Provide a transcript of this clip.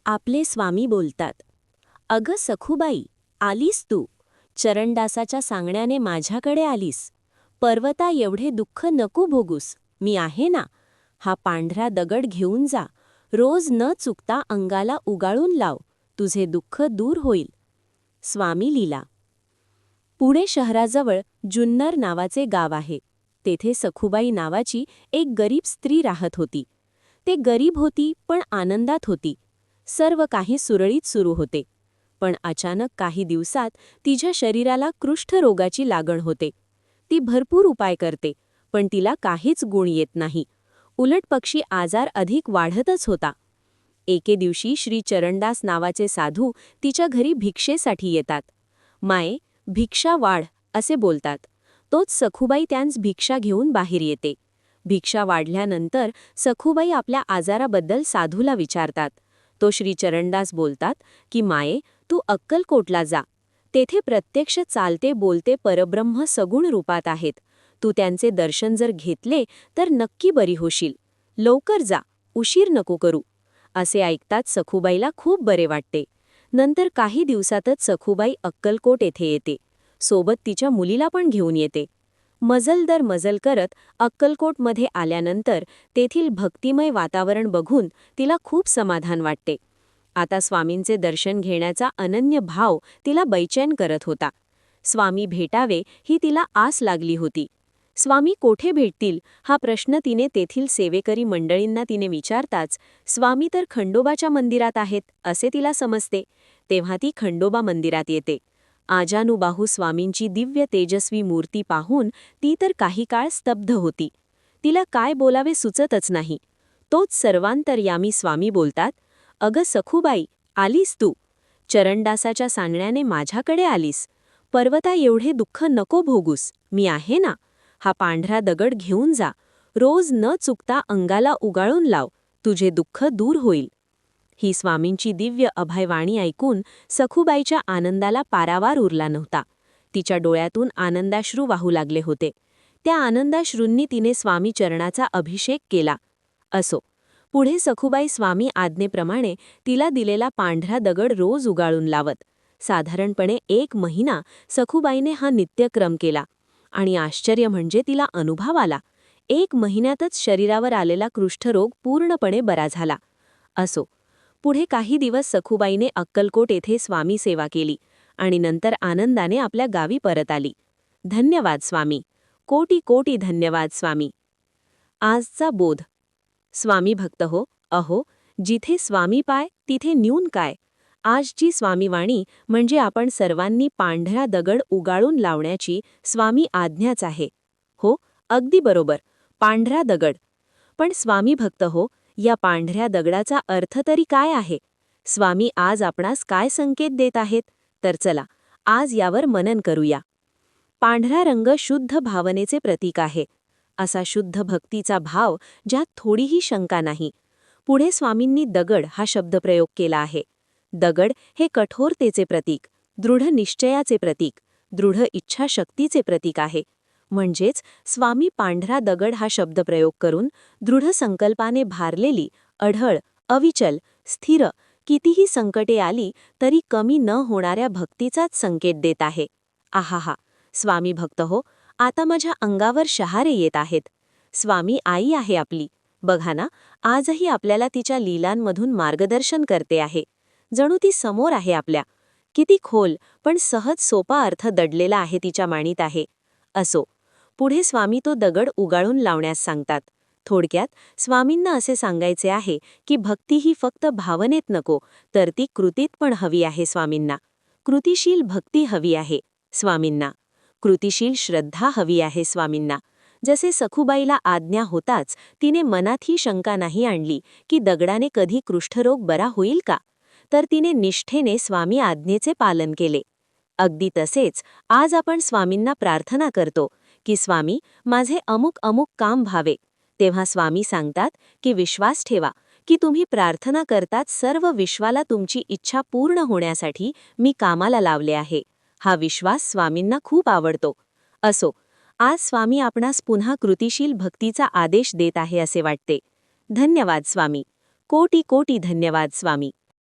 आपले स्वामी बोलतात, "अगं सखूबाई, आलीस तू. चरणदासाच्या सांगण्याने माझ्याकडे आलीस. पर्वता एवढे दुःख नको भोगूस, मी आहे ना. हा पांढरा दगड घेऊन जा. रोज न चुकता अंगाला उगाळून लाव. तुझे दुःख दूर होईल." स्वामी लीला. पुणे शहराजवळ जुन्नर नावाचे गाव आहे. तेथे सखूबाई नावाची एक गरीब स्त्री राहत होती. ते गरीब होती पण आनंदात होती. सर्व काही सुरळीत सुरू होते. पण अचानक काही दिवसात तिच्या शरीराला कुष्ठरोगाची लागण होते. ती भरपूर उपाय करते, पण तिला काहीच गुण येत नाही. उलटपक्षी आजार अधिक वाढतच होता. एके दिवशी श्री चरणदास नावाचे साधू तिच्या घरी भिक्षेसाठी येतात. "माये, भिक्षा वाढ," असे बोलतात. तोच सखूबाई त्यांस भिक्षा घेऊन बाहेर येते. भिक्षा वाढल्यानंतर सखूबाई आपल्या आजाराबद्दल साधूला विचारतात. तो श्री चरणदास बोलतात की "माये, तू अक्कलकोटला जा. तेथे प्रत्यक्ष चालते बोलते परब्रह्म सगुण रूपात आहेत. तू त्यांचे दर्शन जर घेतले तर नक्की बरी होशील. लवकर जा, उशीर नको करू." असे ऐकताच सखूबाईला खूप बरे वाटते. नंतर काही दिवसातच सखूबाई अक्कलकोट येथे येते. सोबत तिच्या मुलीला पण घेऊन येते. मजल दर मजल करत अक्कलकोटमध्ये आल्यानंतर तेथील भक्तिमय वातावरण बघून तिला खूप समाधान वाटते. आता स्वामींचे दर्शन घेण्याचा अनन्य भाव तिला बैचैन करत होता. स्वामी भेटावे ही तिला आस लागली होती. स्वामी कोठे भेटतील हा प्रश्न तिने तेथील सेवेकरी मंडळींना तिने विचारताच, स्वामी तर खंडोबाच्या मंदिरात आहेत असे तिला समजते. तेव्हा ती खंडोबा मंदिरात येते. आजानुबाहू स्वामींची दिव्य तेजस्वी मूर्ती पाहून ती तर काही काळ स्तब्ध होती. तिला काय बोलावे सुचतच नाही. तोच सर्वांतर्यामी स्वामी बोलतात, "अगं सखूबाई, आलीस तू. चरणदासाच्या सांगण्याने माझ्याकडे आलीस. पर्वता एवढे दुःख नको भोगूस, मी आहे ना. हा पांढरा दगड घेऊन जा. रोज न चुकता अंगाला उगाळून लाव. तुझे दुःख दूर होईल." ही स्वामींची दिव्य अभयवाणी ऐकून सखूबाईच्या आनंदाला पारावार उरला नव्हता. तिच्या डोळ्यातून आनंदाश्रू वाहू लागले होते. त्या आनंदाश्रूंनी तिने स्वामी चरणाचा अभिषेक केला. असो, पुढे सखूबाई स्वामी आज्ञेप्रमाणे तिला दिलेला पांढरा दगड रोज उगाळून लावत. साधारणपणे 1 महिना सखूबाईने हा नित्यक्रम केला. आणि आश्चर्य म्हणजे तिला अनुभव आला. 1 महिन्यातच शरीरावर आलेला कुष्ठरोग पूर्णपणे बरा झाला. असो, पुढे काही दिवस सखूबाईने अक्कलकोट येथे स्वामी सेवा केली आणि नंतर आनंदाने आपल्या गावी परत आली. धन्यवाद स्वामी. कोटी कोटी धन्यवाद स्वामी. आजचा बोध. स्वामी भक्त हो, अहो, जिथे स्वामी पाय तिथे न्यून काय. आजची स्वामीवाणी म्हणजे आपण सर्वांनी पांढरा दगड उगाळून लावण्याची स्वामी आज्ञाच आहे. हो, अगदी बरोबर, पांढरा दगड. पण स्वामी भक्त हो, या पांढऱ्या दगडाचा अर्थ तरी काय आहे? स्वामी आज आपणास काय संकेत देत आहेत? तर चला, आज यावर मनन करूया. पांढरा रंग शुद्ध भावनेचे प्रतीक आहे. असा शुद्ध भक्तीचा भाव ज्यात थोडीही शंका नाही. पुढे स्वामींनी दगड हा शब्दप्रयोग केला आहे. दगड हे कठोरतेचे प्रतीक, दृढ निश्चयाचे प्रतीक, दृढ इच्छाशक्तीचे प्रतीक आहे. म्हणजेच स्वामी पांढरा दगड हा शब्दप्रयोग करून दृढ संकल्पाने भारलेली, अढळ, अविचल, स्थिर, कितीही संकटे आली तरी कमी न होणाऱ्या भक्तीचाच संकेत देत आहे. आहाहा, स्वामी भक्त हो, आता माझ्या अंगावर शहारे येत आहेत. स्वामी आई आहे आपली. बघा ना, आजही आपल्याला तिच्या लीलांमधून मार्गदर्शन करते आहे. जणू ती समोर आहे आपल्या. किती खोल पण सहज सोपा अर्थ दडलेला आहे तिच्या माणीत आहे. असो, पुढे स्वामी तो दगड उगाळून लावण्यास सांगतात. थोडक्यात स्वामींना असे सांगायचे आहे की भक्ती ही फक्त भावनेत नको, तर ती कृतीत पण हवी आहे स्वामींना. कृतिशील भक्ती हवी आहे स्वामींना. कृतिशील श्रद्धा हवी आहे स्वामींना. जसे सखूबाईला आज्ञा होताच तिने मनात ही शंका नाही आणली की दगडाने कधी कुष्ठरोग बरा होईल का, तर तिने निष्ठेने स्वामी आज्ञेचे पालन केले. अगदी तसेच आज आपण स्वामींना प्रार्थना करतो की स्वामी, माझे अमुक अमुक काम व्हावे. तेव्हा स्वामी सांगतात की विश्वास ठेवा की तुम्ही प्रार्थना करतात सर्व विश्वाला तुमची इच्छा पूर्ण होण्यासाठी मी कामाला लावले आहे. हा विश्वास स्वामींना खूप आवडतो. असो, आज स्वामी आपणास पुन्हा कृतिशील भक्तीचा आदेश देत आहे असे वाटते. धन्यवाद स्वामी. कोटी कोटी धन्यवाद स्वामी.